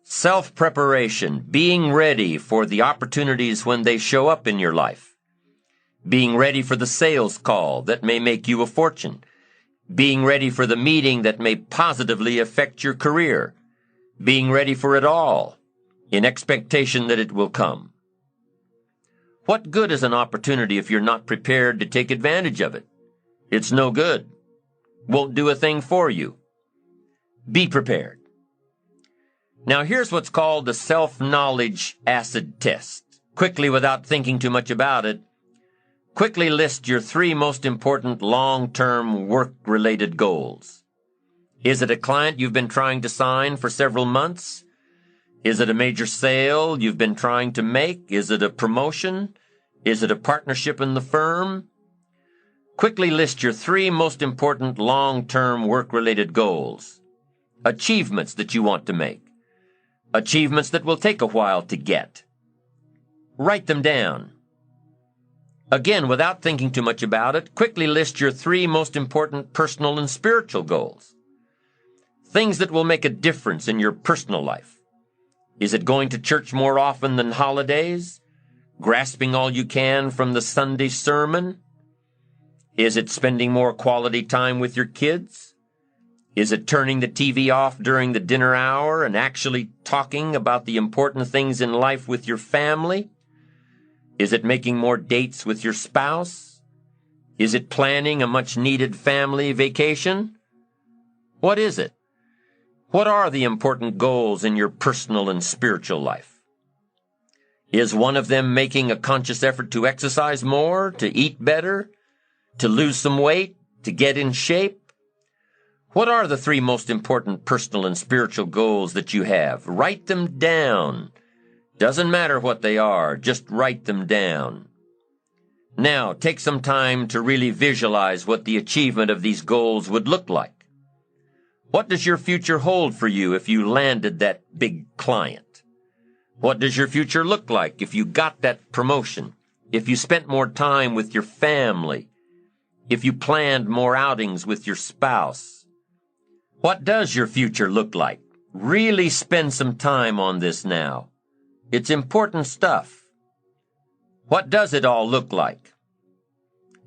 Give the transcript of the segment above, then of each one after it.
Self-preparation, being ready for the opportunities when they show up in your life. Being ready for the sales call that may make you a fortune. Being ready for the meeting that may positively affect your career. Being ready for it all, in expectation that it will come. What good is an opportunity if you're not prepared to take advantage of it? It's no good. Won't do a thing for you. Be prepared. Now here's what's called the self-knowledge acid test. Quickly, without thinking too much about it, quickly list your 3 most important long-term work-related goals. Is it a client you've been trying to sign for several months? Is it a major sale you've been trying to make? Is it a promotion? Is it a partnership in the firm? Quickly list your 3 most important long-term work-related goals. Achievements that you want to make. Achievements that will take a while to get. Write them down. Again, without thinking too much about it, quickly list your 3 most important personal and spiritual goals. Things that will make a difference in your personal life. Is it going to church more often than holidays? Grasping all you can from the Sunday sermon? Is it spending more quality time with your kids? Is it turning the TV off during the dinner hour and actually talking about the important things in life with your family? Is it making more dates with your spouse? Is it planning a much-needed family vacation? What is it? What are the important goals in your personal and spiritual life? Is one of them making a conscious effort to exercise more, to eat better, to lose some weight, to get in shape? What are the 3 most important personal and spiritual goals that you have? Write them down. Doesn't matter what they are, just write them down. Now, take some time to really visualize what the achievement of these goals would look like. What does your future hold for you if you landed that big client? What does your future look like if you got that promotion? If you spent more time with your family? If you planned more outings with your spouse? What does your future look like? Really spend some time on this now. It's important stuff. What does it all look like?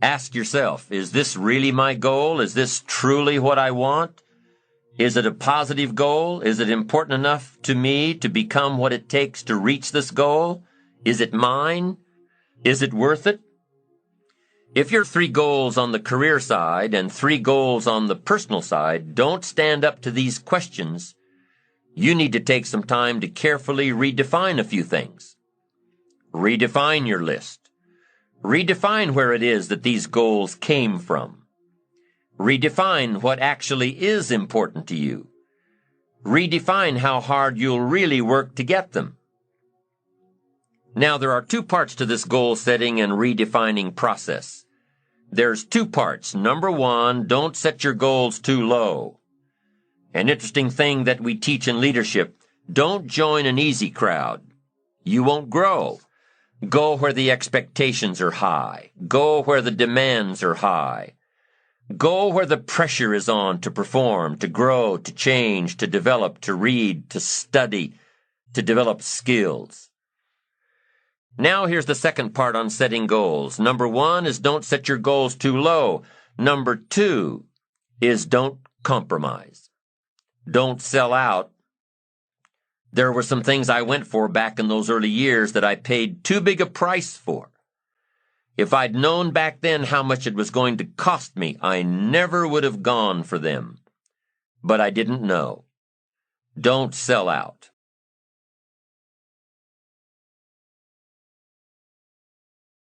Ask yourself, is this really my goal? Is this truly what I want? Is it a positive goal? Is it important enough to me to become what it takes to reach this goal? Is it mine? Is it worth it? If your 3 goals on the career side and 3 goals on the personal side don't stand up to these questions, you need to take some time to carefully redefine a few things. Redefine your list. Redefine where it is that these goals came from. Redefine what actually is important to you. Redefine how hard you'll really work to get them. Now, there are 2 parts to this goal setting and redefining process. There's 2 parts. Number 1, don't set your goals too low. An interesting thing that we teach in leadership, don't join an easy crowd. You won't grow. Go where the expectations are high. Go where the demands are high. Go where the pressure is on to perform, to grow, to change, to develop, to read, to study, to develop skills. Now here's the second part on setting goals. Number 1 is don't set your goals too low. Number 2 is don't compromise. Don't sell out. There were some things I went for back in those early years that I paid too big a price for. If I'd known back then how much it was going to cost me, I never would have gone for them. But I didn't know. Don't sell out.